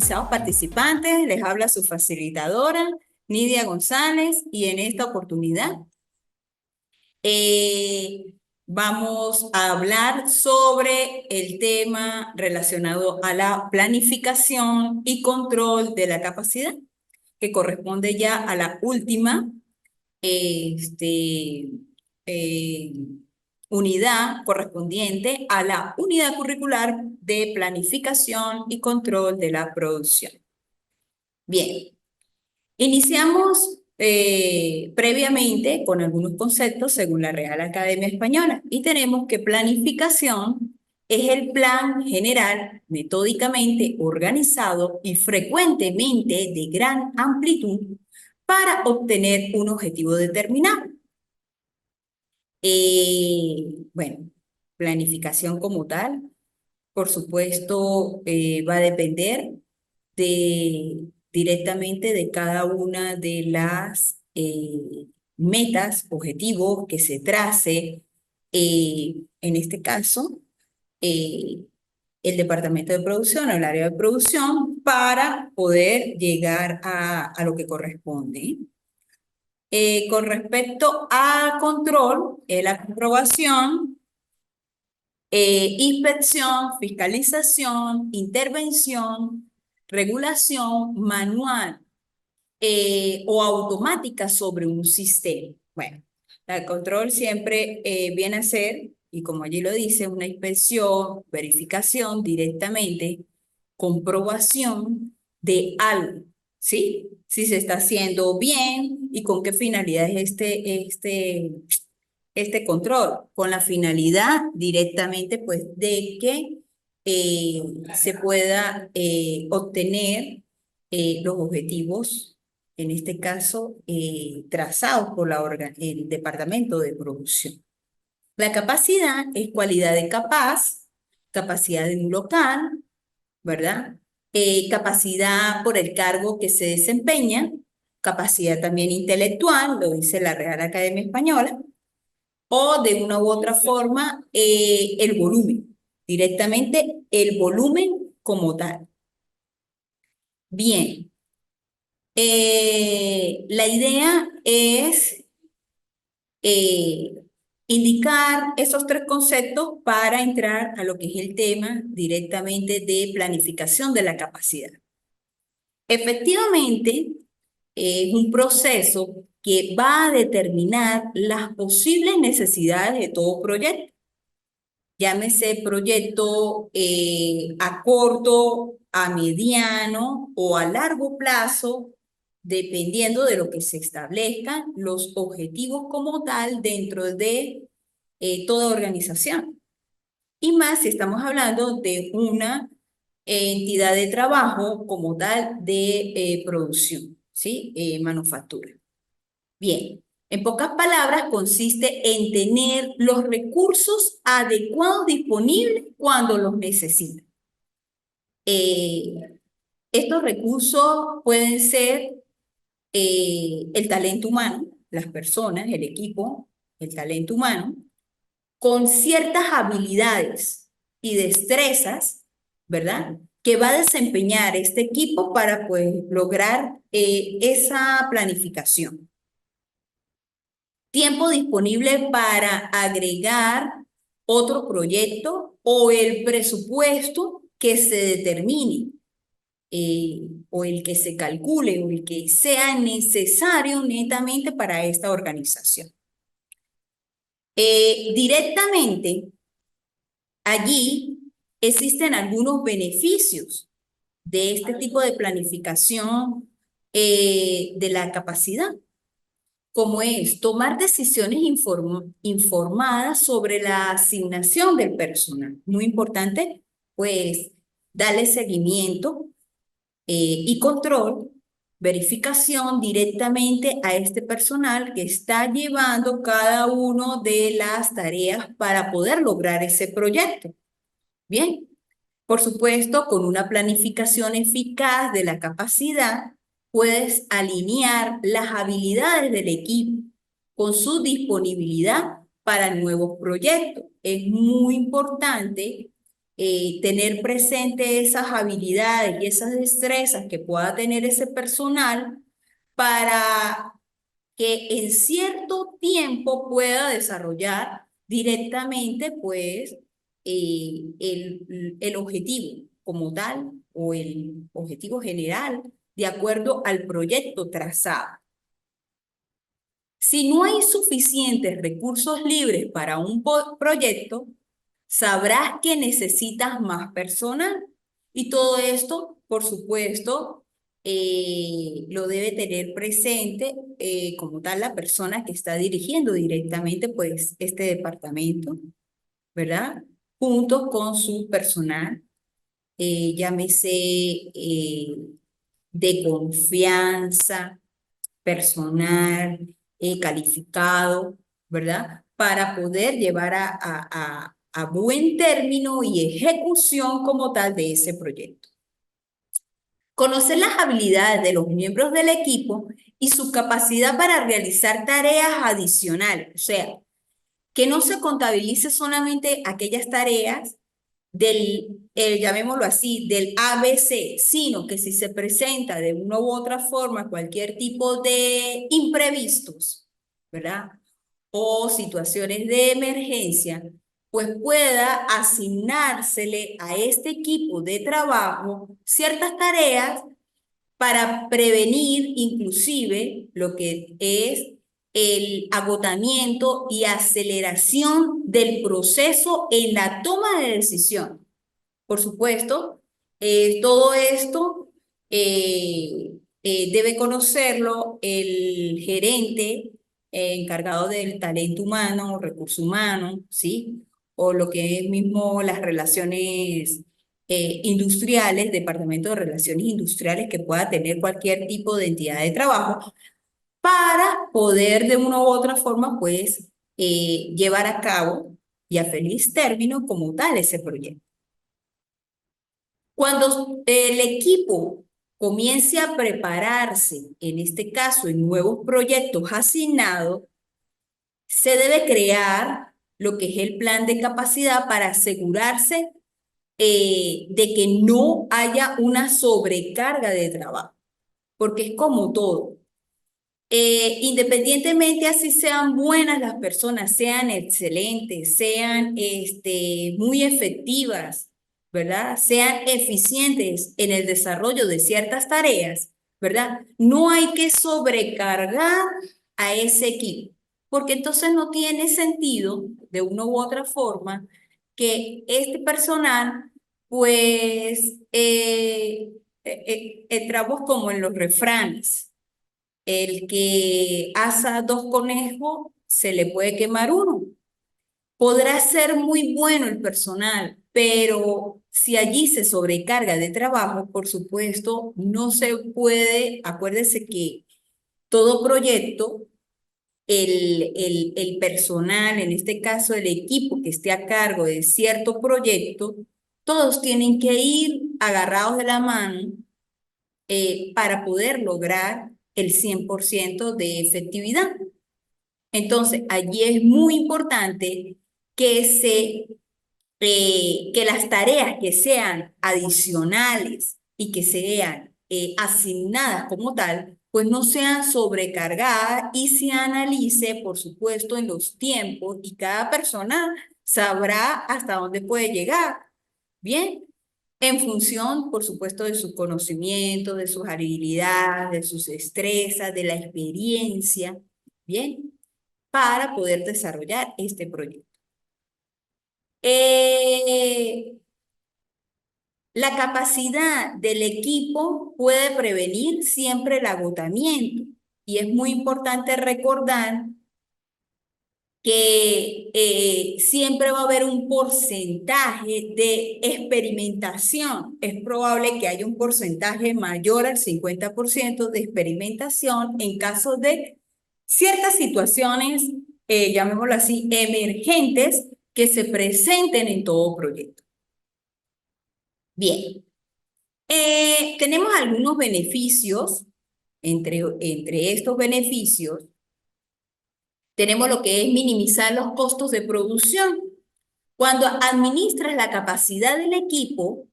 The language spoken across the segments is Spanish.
apreciados participantes, les habla su facilitadora, Nidia González, y en esta oportunidad vamos a hablar sobre el tema relacionado a la planificación y control de la capacidad, que corresponde ya a la última eh, unidad correspondiente a la unidad curricular de planificación y control de la producción. Bien, iniciamos previamente con algunos conceptos según la Real Academia Española y tenemos que planificación es el plan general metódicamente organizado y frecuentemente de gran amplitud para obtener un objetivo determinado. Bueno, planificación como tal, por supuesto, va a depender directamente de cada una de las metas, objetivos que se trace, en este caso, eh, el departamento de producción o el área de producción para poder llegar a lo que corresponde. Con respecto a control, la comprobación, inspección, fiscalización, intervención, regulación manual o automática sobre un sistema. Bueno, el control siempre viene a ser, y como allí lo dice, una inspección, verificación directamente, comprobación de algo, ¿sí? Si se está haciendo bien y con qué finalidad es este control, con la finalidad directamente, pues, de que se pueda obtener los objetivos, en este caso, trazados por el departamento de producción. La capacidad es cualidad de capaz, capacidad de un local, ¿verdad? Capacidad por el cargo que se desempeña, capacidad también intelectual, lo dice la Real Academia Española, o de una u otra forma el volumen, directamente el volumen como tal. Bien, la idea es eh, indicar esos tres conceptos para entrar a lo que es el tema directamente de planificación de la capacidad. Efectivamente, es un proceso que va a determinar las posibles necesidades de todo proyecto. Llámese proyecto a corto, a mediano o a largo plazo, dependiendo de lo que se establezcan los objetivos como tal dentro de toda organización. Y más si estamos hablando de una entidad de trabajo como tal de producción, ¿sí? Manufactura. Bien, en pocas palabras, consiste en tener los recursos adecuados disponibles cuando los necesita. Eh, Estos recursos pueden ser el talento humano, las personas, el equipo, el talento humano, con ciertas habilidades y destrezas, ¿verdad? Que va a desempeñar este equipo para, pues, lograr esa planificación. Tiempo disponible para agregar otro proyecto o el presupuesto que se determine o el que se calcule o el que sea necesario netamente para esta organización. Directamente allí existen algunos beneficios de este tipo de planificación de la capacidad, como es tomar decisiones informadas sobre la asignación del personal. Muy importante, pues, darle seguimiento y control, verificación directamente a este personal que está llevando cada una de las tareas para poder lograr ese proyecto. Bien, por supuesto, con una planificación eficaz de la capacidad, puedes alinear las habilidades del equipo con su disponibilidad para nuevos proyectos. Es muy importante tener presente esas habilidades y esas destrezas que pueda tener ese personal para que en cierto tiempo pueda desarrollar directamente, pues, el objetivo como tal o el objetivo general de acuerdo al proyecto trazado. Si no hay suficientes recursos libres para un proyecto, sabrás que necesitas más personal. Y todo esto, por supuesto, lo debe tener presente como tal la persona que está dirigiendo directamente pues este departamento, ¿verdad? Junto con su personal, llámese de confianza, personal, calificado, ¿verdad? Para poder llevar a buen término y ejecución como tal de ese proyecto. Conocer las habilidades de los miembros del equipo y su capacidad para realizar tareas adicionales, o sea, que no se contabilice solamente aquellas tareas del, llamémoslo así, del ABC, sino que si se presenta de una u otra forma cualquier tipo de imprevistos, ¿verdad? O situaciones de emergencia, pues pueda asignársele a este equipo de trabajo ciertas tareas para prevenir inclusive lo que es el agotamiento y aceleración del proceso en la toma de decisión. Por supuesto, todo esto debe conocerlo el gerente encargado del talento humano o recurso humano, ¿sí? O lo que es mismo las relaciones industriales, departamento de relaciones industriales que pueda tener cualquier tipo de entidad de trabajo para poder de una u otra forma, pues, llevar a cabo y a feliz término como tal ese proyecto. Cuando el equipo comience a prepararse, en este caso en nuevos proyectos asignados, se debe crear lo que es el plan de capacidad para asegurarse de que no haya una sobrecarga de trabajo, porque es como todo. Independientemente así sean buenas las personas, sean excelentes, sean muy efectivas, ¿verdad? Sean eficientes en el desarrollo de ciertas tareas, ¿verdad? No hay que sobrecargar a ese equipo, porque entonces no tiene sentido, de una u otra forma, que este personal, pues, entramos como en los refranes. El que asa dos conejos, se le puede quemar uno. Podrá ser muy bueno el personal, pero si allí se sobrecarga de trabajo, por supuesto, no se puede, acuérdese que todo proyecto, el personal, en este caso el equipo que esté a cargo de cierto proyecto, todos tienen que ir agarrados de la mano para poder lograr el 100% de efectividad. Entonces, allí es muy importante que las tareas que sean adicionales y que sean asignadas como tal, pues no sean sobrecargadas y se analice, por supuesto, en los tiempos y cada persona sabrá hasta dónde puede llegar. Bien, en función, por supuesto, de su conocimiento, de sus habilidades, de sus destrezas, de la experiencia, bien, para poder desarrollar este proyecto. La capacidad del equipo puede prevenir siempre el agotamiento y es muy importante recordar que siempre va a haber un porcentaje de experimentación. Es probable que haya un porcentaje mayor al 50% de experimentación en caso de ciertas situaciones, llamémoslo así, emergentes que se presenten en todo proyecto. Bien, tenemos algunos beneficios. Entre estos beneficios, tenemos lo que es minimizar los costos de producción. Cuando administras la capacidad del equipo,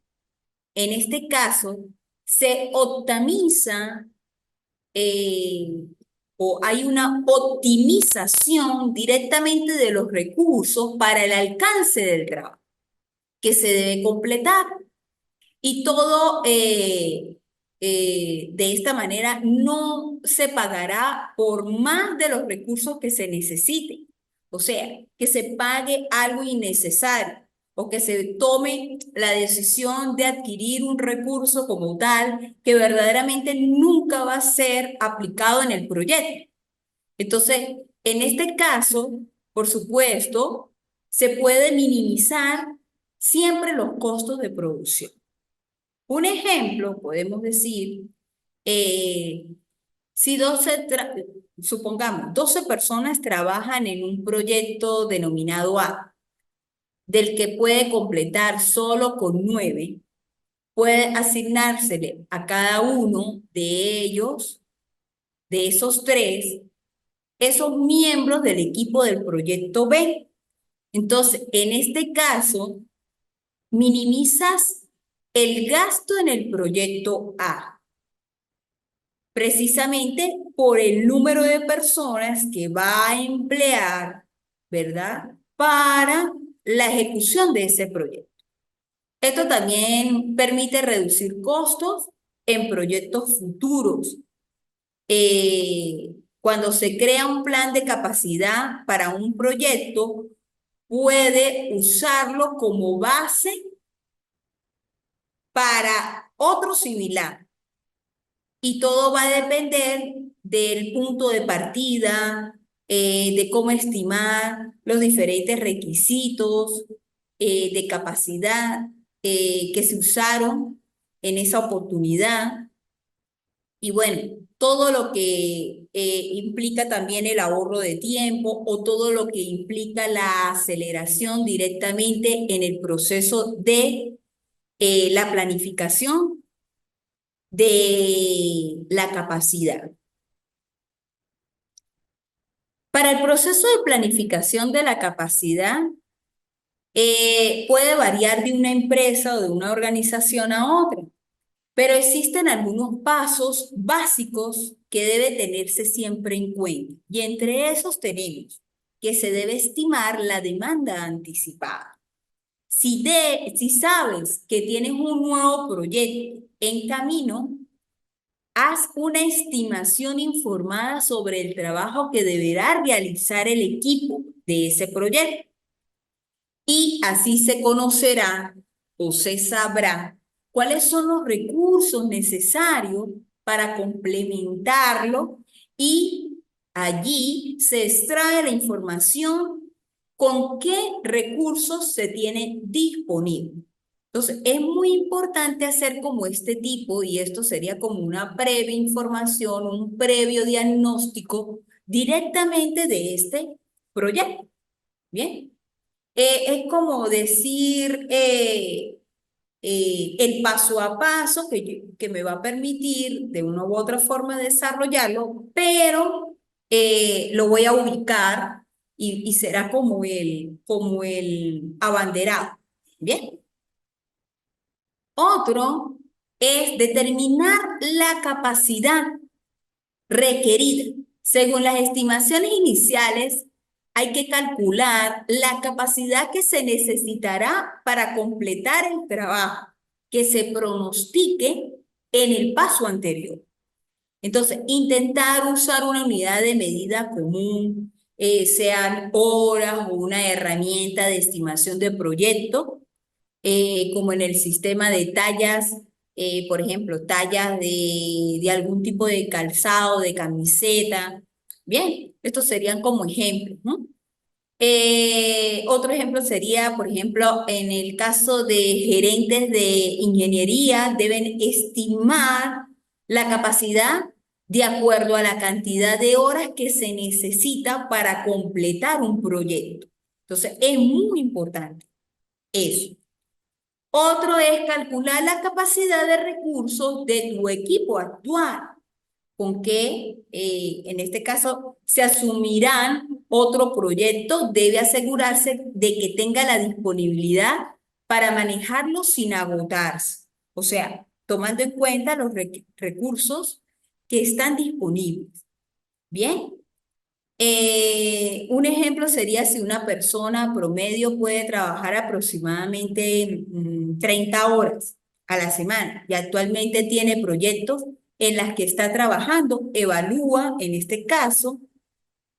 en este caso, se optimiza o hay una optimización directamente de los recursos para el alcance del trabajo que se debe completar. Y todo de esta manera no se pagará por más de los recursos que se necesiten. O sea, que se pague algo innecesario o que se tome la decisión de adquirir un recurso como tal que verdaderamente nunca va a ser aplicado en el proyecto. Entonces, en este caso, por supuesto, se puede minimizar siempre los costos de producción. Un ejemplo, podemos decir, eh, si supongamos, 12 personas trabajan en un proyecto denominado A, del que puede completar solo con 9, puede asignársele a cada uno de ellos, de esos 3, esos miembros del equipo del proyecto B. Entonces, en este caso, minimizas el gasto en el proyecto A, precisamente por el número de personas que va a emplear, ¿verdad? Para la ejecución de ese proyecto. Esto también permite reducir costos en proyectos futuros. Cuando se crea un plan de capacidad para un proyecto, puede usarlo como base para otro similar. Y todo va a depender del punto de partida, de cómo estimar los diferentes requisitos de capacidad que se usaron en esa oportunidad. Y bueno, todo lo que implica también el ahorro de tiempo o todo lo que implica la aceleración directamente en el proceso de la planificación de la capacidad. Para el proceso de planificación de la capacidad, puede variar de una empresa o de una organización a otra, pero existen algunos pasos básicos que debe tenerse siempre en cuenta. Y entre esos tenemos que se debe estimar la demanda anticipada. Si sabes que tienes un nuevo proyecto en camino, haz una estimación informada sobre el trabajo que deberá realizar el equipo de ese proyecto. Y así se conocerá o se sabrá cuáles son los recursos necesarios para complementarlo y allí se extrae la información con qué recursos se tiene disponible. Entonces, es muy importante hacer como este tipo, y esto sería como una previa información, un previo diagnóstico directamente de este proyecto. Bien. Es como decir el paso a paso que me va a permitir de una u otra forma desarrollarlo, pero lo voy a ubicar y será como el abanderado. Bien. Otro es determinar la capacidad requerida. Según las estimaciones iniciales, hay que calcular la capacidad que se necesitará para completar el trabajo que se pronostique en el paso anterior. Entonces, intentar usar una unidad de medida común, sean horas o una herramienta de estimación de proyecto, como en el sistema de tallas, por ejemplo, tallas de algún tipo de calzado, de camiseta. Bien, estos serían como ejemplos, ¿no? Otro ejemplo sería, por ejemplo, en el caso de gerentes de ingeniería, deben estimar la capacidad de acuerdo a la cantidad de horas que se necesita para completar un proyecto. Entonces, es muy importante eso. Otro es calcular la capacidad de recursos de tu equipo actual. con que, en este caso, se asumirán otro proyecto, debe asegurarse de que tenga la disponibilidad para manejarlo sin agotarse. O sea, tomando en cuenta los recursos que están disponibles. Bien. Un ejemplo sería si una persona promedio puede trabajar aproximadamente 30 horas a la semana y actualmente tiene proyectos en las que está trabajando, evalúa en este caso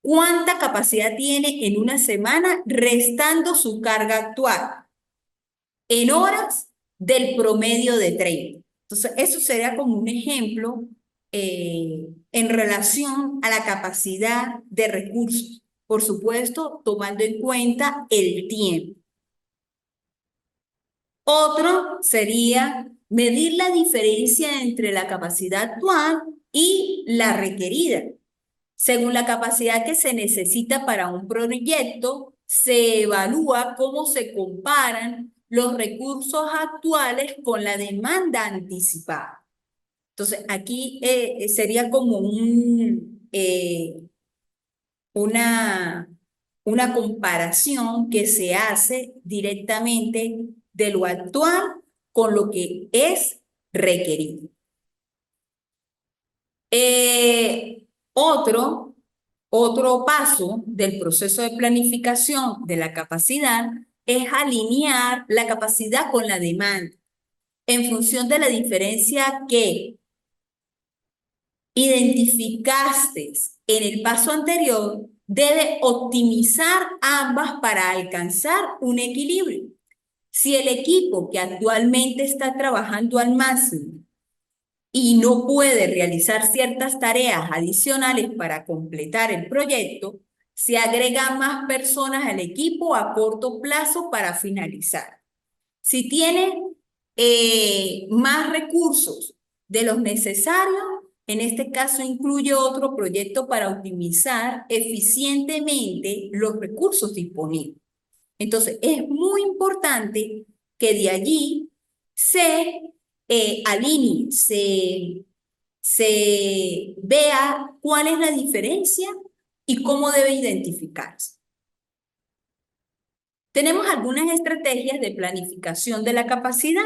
cuánta capacidad tiene en una semana restando su carga actual en horas del promedio de 30. Entonces, eso sería como un ejemplo en relación a la capacidad de recursos. Por supuesto, tomando en cuenta el tiempo. Otro sería medir la diferencia entre la capacidad actual y la requerida. Según la capacidad que se necesita para un proyecto, se evalúa cómo se comparan los recursos actuales con la demanda anticipada. Entonces, aquí sería como una, una comparación que se hace directamente de lo actual con lo que es requerido. Otro paso del proceso de planificación de la capacidad es alinear la capacidad con la demanda en función de la diferencia que identificaste en el paso anterior. Debe optimizar ambas para alcanzar un equilibrio. Si el equipo que actualmente está trabajando al máximo y no puede realizar ciertas tareas adicionales para completar el proyecto, se agregan más personas al equipo a corto plazo para finalizar. Si tiene más recursos de los necesarios, en este caso incluye otro proyecto para optimizar eficientemente los recursos disponibles. Entonces, es muy importante que de allí se alinee, se vea cuál es la diferencia y cómo debe identificarse. Tenemos algunas estrategias de planificación de la capacidad.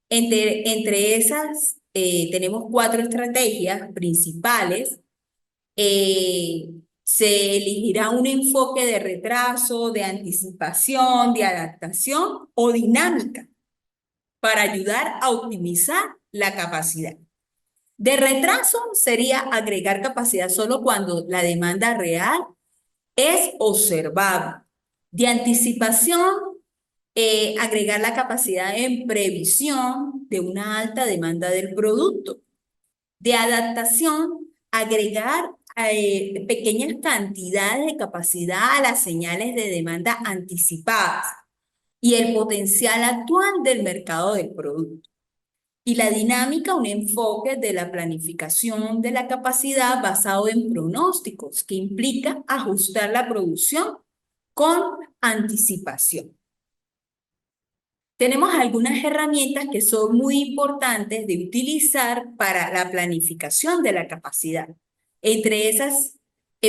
Entre esas, tenemos 4 estrategias principales. Se elegirá un enfoque de retraso, de anticipación, de adaptación o dinámica para ayudar a optimizar la capacidad. De retraso sería agregar capacidad solo cuando la demanda real es observable. De anticipación, agregar la capacidad en previsión de una alta demanda del producto. De adaptación, agregar pequeñas cantidades de capacidad a las señales de demanda anticipadas y el potencial actual del mercado del producto. Y la dinámica, un enfoque de la planificación de la capacidad basado en pronósticos, que implica ajustar la producción con anticipación. Tenemos algunas herramientas que son muy importantes de utilizar para la planificación de la capacidad. Entre esas,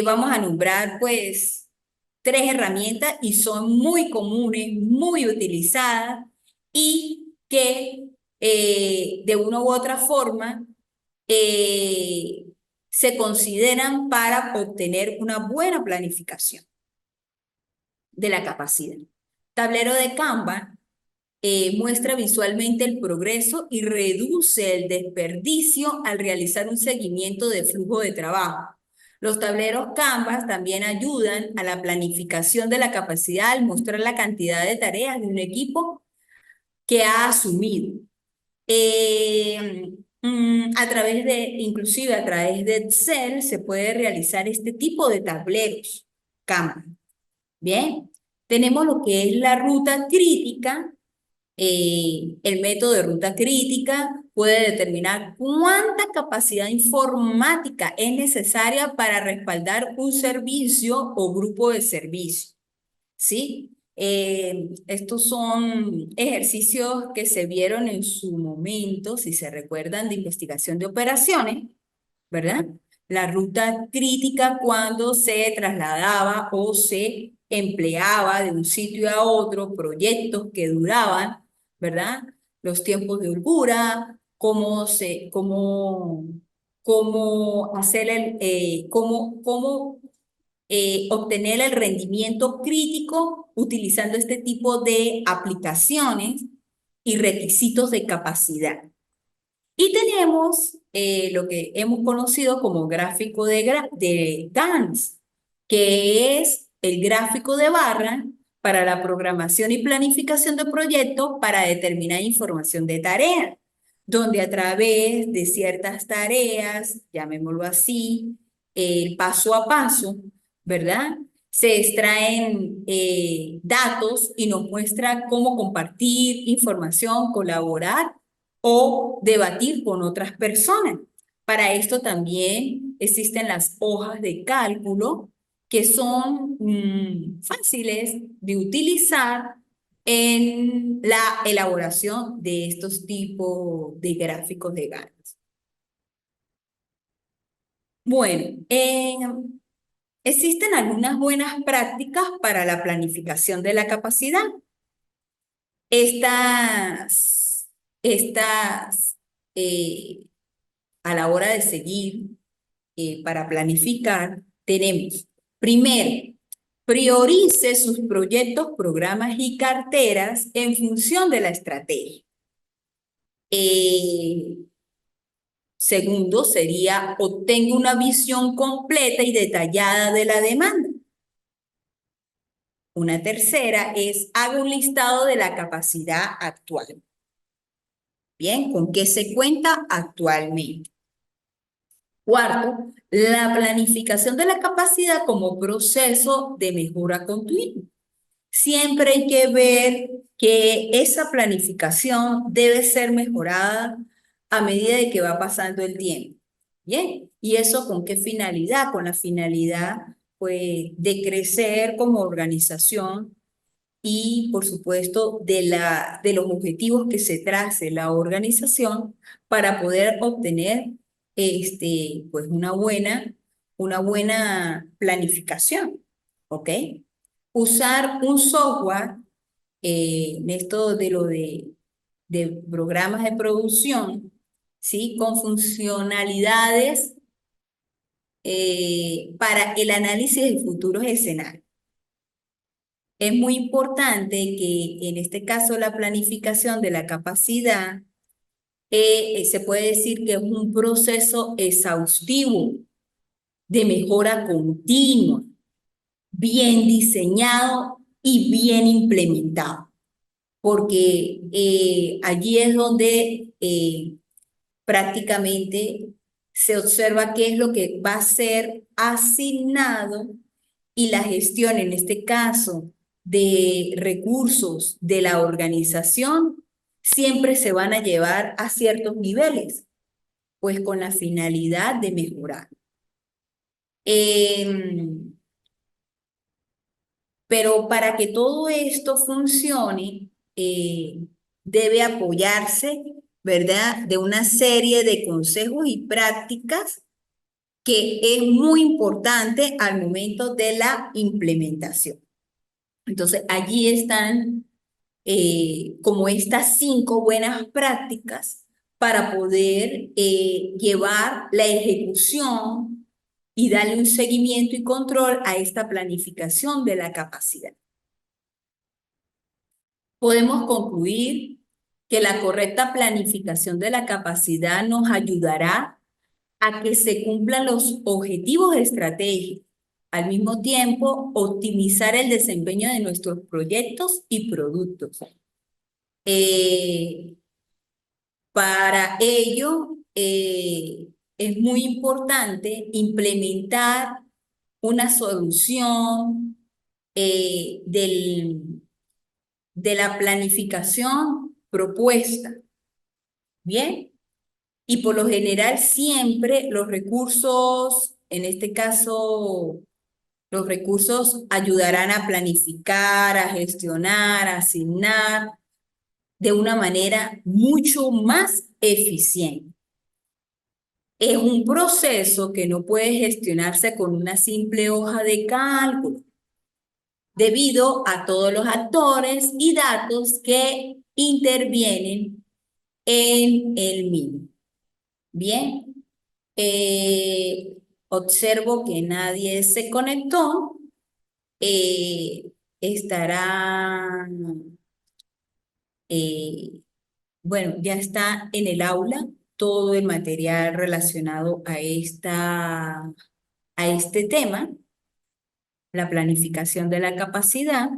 vamos a nombrar pues 3 herramientas y son muy comunes, muy utilizadas y que de una u otra forma se consideran para obtener una buena planificación de la capacidad. Tablero de Kanban muestra visualmente el progreso y reduce el desperdicio al realizar un seguimiento de flujo de trabajo. Los tableros Canvas también ayudan a la planificación de la capacidad al mostrar la cantidad de tareas de un equipo que ha asumido. Inclusive a través de Excel se puede realizar este tipo de tableros Canvas. Bien, tenemos lo que es la ruta crítica. El método de ruta crítica puede determinar cuánta capacidad informática es necesaria para respaldar un servicio o grupo de servicios, ¿sí? Estos son ejercicios que se vieron en su momento, si se recuerdan, de investigación de operaciones, ¿verdad? La ruta crítica cuando se trasladaba o se empleaba de un sitio a otro, proyectos que duraban, ¿verdad? Los tiempos de holgura, cómo hacer obtener el rendimiento crítico utilizando este tipo de aplicaciones y requisitos de capacidad. Y tenemos lo que hemos conocido como gráfico de Gantt, que es el gráfico de barra para la programación y planificación de proyectos para determinar información de tarea, donde a través de ciertas tareas, llamémoslo así, el paso a paso, ¿verdad? Se extraen datos y nos muestra cómo compartir información, colaborar o debatir con otras personas. Para esto también existen las hojas de cálculo que son fáciles de utilizar en la elaboración de estos tipos de gráficos de Gantt. Bueno, existen algunas buenas prácticas para la planificación de la capacidad. Estas eh, a la hora de seguir para planificar, tenemos, primero, priorice sus proyectos, programas y carteras en función de la estrategia. Eh, Segundo, sería obtenga una visión completa y detallada de la demanda. Una tercera es haga un listado de la capacidad actual. Bien, ¿con qué se cuenta actualmente? Cuarto, la planificación de la capacidad como proceso de mejora continua. Siempre hay que ver que esa planificación debe ser mejorada a medida de que va pasando el tiempo. Bien, ¿y eso con qué finalidad? Con la finalidad, pues, de crecer como organización y, por supuesto, de los objetivos que se trace la organización para poder obtener pues una buena planificación, ¿ok? Usar un software, en esto de programas de producción, ¿sí? Con funcionalidades para el análisis de futuros escenarios. Es muy importante que en este caso la planificación de la capacidad se puede decir que es un proceso exhaustivo de mejora continua, bien diseñado y bien implementado, porque allí es donde prácticamente se observa qué es lo que va a ser asignado y la gestión, en este caso, de recursos de la organización, siempre se van a llevar a ciertos niveles, pues con la finalidad de mejorar. Pero para que todo esto funcione, debe apoyarse, ¿verdad?, de una serie de consejos y prácticas que es muy importante al momento de la implementación. Entonces, allí están como estas 5 buenas prácticas para poder llevar la ejecución y darle un seguimiento y control a esta planificación de la capacidad. Podemos concluir que la correcta planificación de la capacidad nos ayudará a que se cumplan los objetivos estratégicos, al mismo tiempo optimizar el desempeño de nuestros proyectos y productos. Eh, para ello, es muy importante implementar una solución de la planificación propuesta. Bien, y por lo general siempre los recursos, en este caso, los recursos ayudarán a planificar, a gestionar, a asignar de una manera mucho más eficiente. Es un proceso que no puede gestionarse con una simple hoja de cálculo, debido a todos los actores y datos que intervienen en el mismo. Bien, observo que nadie se conectó. Estará, eh, bueno, ya está en el aula todo el material relacionado a este tema, la planificación de la capacidad.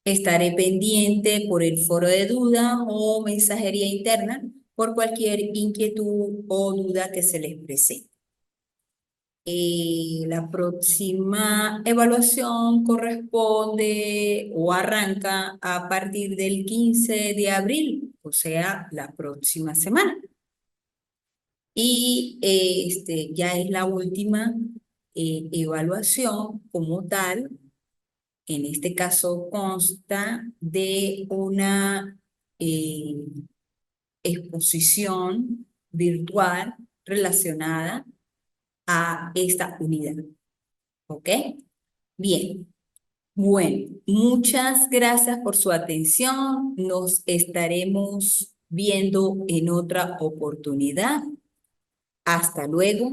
Estaré pendiente por el foro de duda o mensajería interna por cualquier inquietud o duda que se les presente. La próxima evaluación corresponde o arranca a partir del 15 de abril, o sea, la próxima semana. Y ya es la última evaluación como tal. En este caso consta de una eh, exposición virtual relacionada a esta unidad. ¿Ok? Bien. Bueno, muchas gracias por su atención. Nos estaremos viendo en otra oportunidad. Hasta luego.